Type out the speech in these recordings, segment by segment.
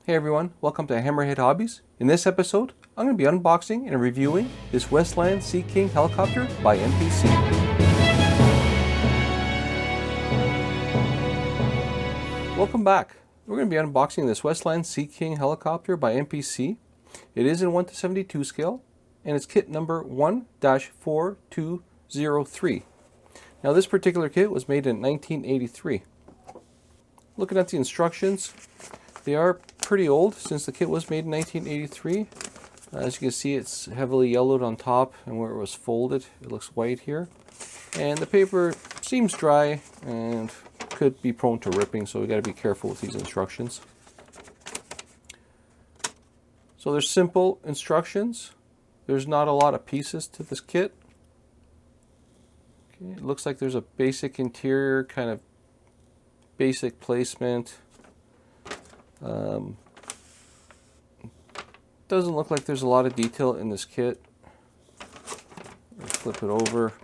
Hey everyone, welcome to Hammerhead Hobbies. In this episode, I'm going to be unboxing and reviewing this Westland Sea King helicopter by MPC. Welcome back. We're going to be unboxing this Westland Sea King helicopter by MPC. It is in 1:72 scale, and it's kit number 1-4203. Now this particular kit was made in 1983. Looking at the instructions, they are pretty old since the kit was made in 1983. As you can see, it's heavily yellowed on top, and where it was folded, it looks white here. And the paper seems dry and could be prone to ripping, so we got to be careful with these instructions. So there's simple instructions. There's not a lot of pieces to this kit. Okay, it looks like there's a basic interior, kind of basic placement. Doesn't look like there's a lot of detail in this kit. Let's flip it over.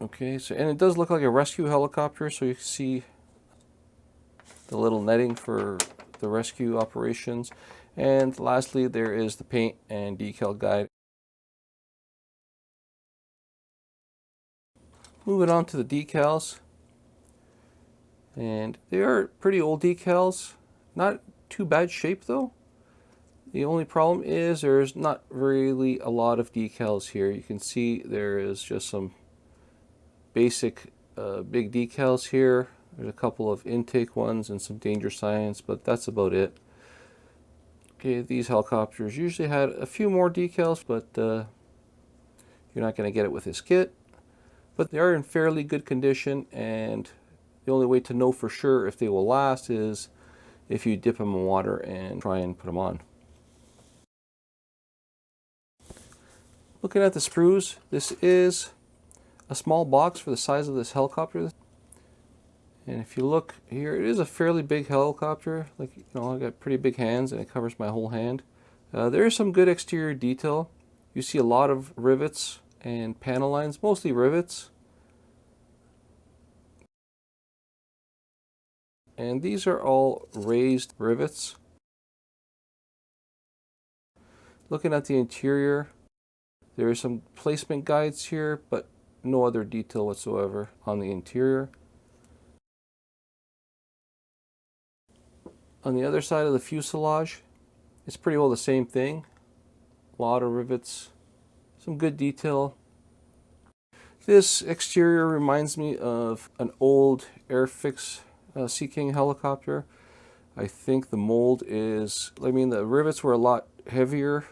Okay, so and it does look like a rescue helicopter, so you can see the little netting for the rescue operations. And lastly, there is the paint and decal guide. Moving on to the decals. And they are pretty old decals. Not too bad shape though. The only problem is there's not really a lot of decals here. You can see there is just some basic big decals here. There's a couple of intake ones and some danger signs, but that's about it. Okay, these helicopters usually had a few more decals, but you're not going to get it with this kit. But they are in fairly good condition, and the only way to know for sure if they will last is if you dip them in water and try and put them on. Looking at the sprues, this is a small box for the size of this helicopter. And if you look here, it is a fairly big helicopter. Like, you know, I got pretty big hands and it covers my whole hand. There is some good exterior detail. You see a lot of rivets and panel lines, mostly rivets. And these are all raised rivets. Looking at the interior, there are some placement guides here, but no other detail whatsoever on the interior. On the other side of the fuselage, it's pretty well the same thing. A lot of rivets, some good detail. This exterior reminds me of an old Airfix Sea King helicopter. I think the mold is, the rivets were a lot heavier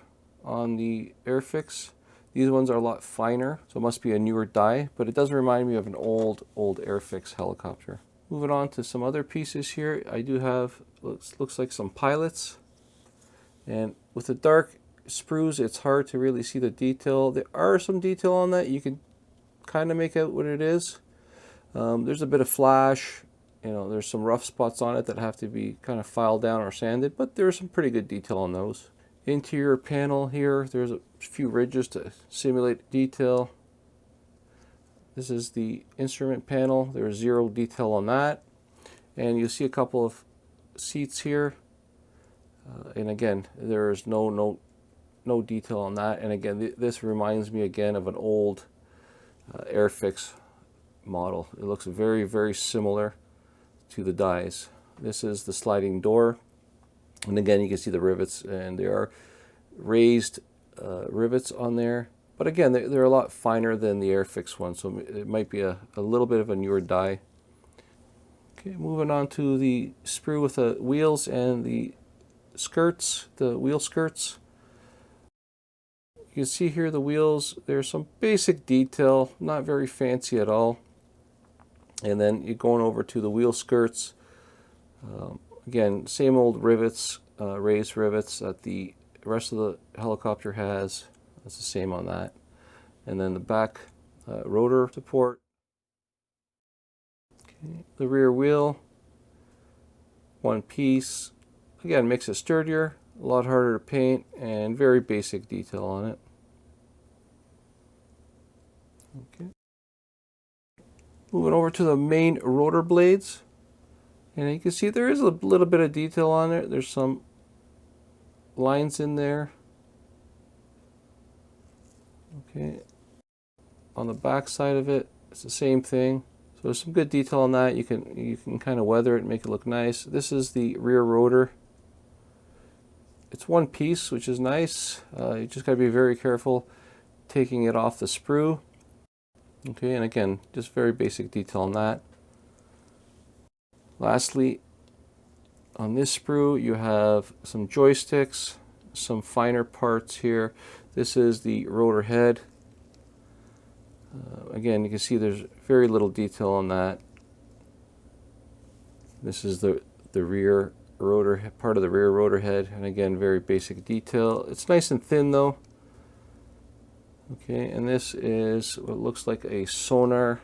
on the Airfix. These ones are a lot finer, so it must be a newer die, but it does remind me of an old Airfix helicopter. Moving on to some other pieces here, I do have, looks like some pilots. And with the dark sprues, it's hard to really see the detail. There are some detail on that. You can kind of make out what it is. There's a bit of flash. You know, there's some rough spots on it that have to be kind of filed down or sanded, but there's some pretty good detail on those. Interior panel here, there's a few ridges to simulate detail. This is the instrument panel. There's zero detail on that. And you'll see a couple of seats here. And again, there's no detail on that. And again, this reminds me again of an old Airfix model. It looks very, very similar to the dies. This is the sliding door. And again, you can see the rivets, and there are raised rivets on there. But again, they're a lot finer than the Airfix one, so it might be a little bit of a newer die. Okay, moving on to the sprue with the wheels and the skirts, the wheel skirts. You can see here the wheels, there's some basic detail, not very fancy at all. And then you're going over to the wheel skirts. Again, same old rivets, raised rivets that the rest of the helicopter has. That's the same on that. And then the back rotor support. Okay. The rear wheel, one piece. Again, makes it sturdier, a lot harder to paint, and very basic detail on it. Okay. Moving over to the main rotor blades. And you can see there is a little bit of detail on it. There's some lines in there. Okay. On the back side of it, it's the same thing. So there's some good detail on that. You can kind of weather it and make it look nice. This is the rear rotor. It's one piece, which is nice. You just got to be very careful taking it off the sprue. Okay, and again, just very basic detail on that. Lastly, on this sprue, you have some joysticks, some finer parts here. This is the rotor head. Again, you can see there's very little detail on that. This is the rear rotor, part of the rear rotor head, and again, very basic detail. It's nice and thin though. Okay, and this is what looks like a sonar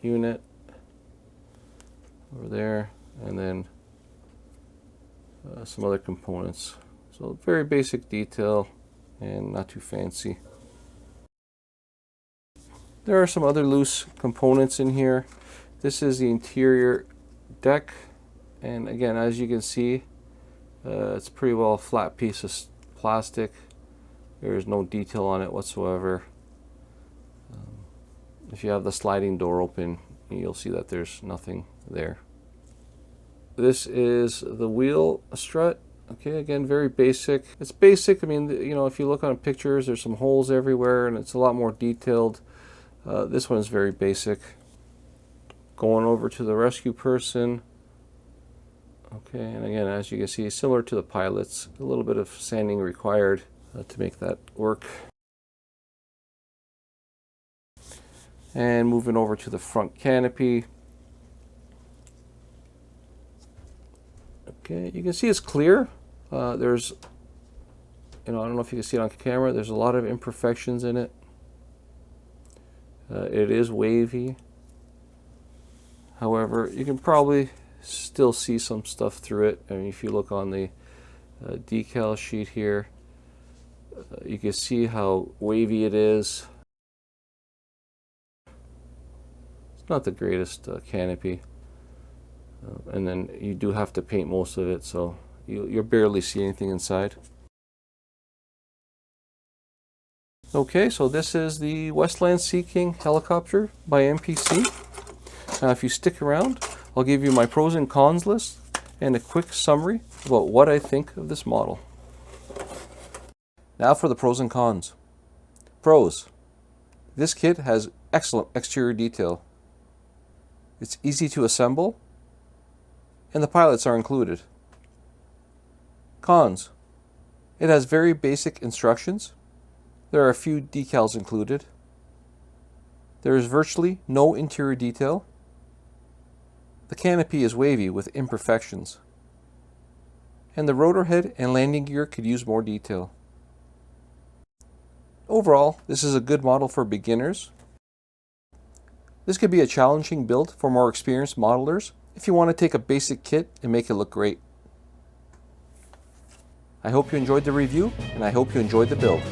unit over there, and then some other components. So very basic detail and not too fancy. There are some other loose components in here. This is the interior deck, and again, as you can see, it's pretty well a flat piece of plastic. There's no detail on it whatsoever. If you have the sliding door open, you'll see that there's nothing there. This is the wheel strut. Okay, again, very basic. It's basic. I mean, you know, if you look on pictures, there's some holes everywhere, and it's a lot more detailed. This one is very basic. Going over to the rescue person. Okay, and again, as you can see, similar to the pilots, a little bit of sanding required to make that work. And moving over to the front canopy. Okay, you can see it's clear. There's, I don't know if you can see it on camera, there's a lot of imperfections in it. It is wavy. However, you can probably still see some stuff through it. I mean, if you look on the decal sheet here, you can see how wavy it is. It's not the greatest canopy. And then you do have to paint most of it, so you'll barely see anything inside. Okay, so this is the Westland Sea King helicopter by MPC. Now, if you stick around, I'll give you my pros and cons list and a quick summary about what I think of this model. Now for the pros and cons. Pros. This kit has excellent exterior detail. It's easy to assemble, and the pilots are included. Cons. It has very basic instructions. There are a few decals included. There is virtually no interior detail. The canopy is wavy with imperfections. And the rotor head and landing gear could use more detail. Overall, this is a good model for beginners. This could be a challenging build for more experienced modelers if you want to take a basic kit and make it look great. I hope you enjoyed the review, and I hope you enjoyed the build.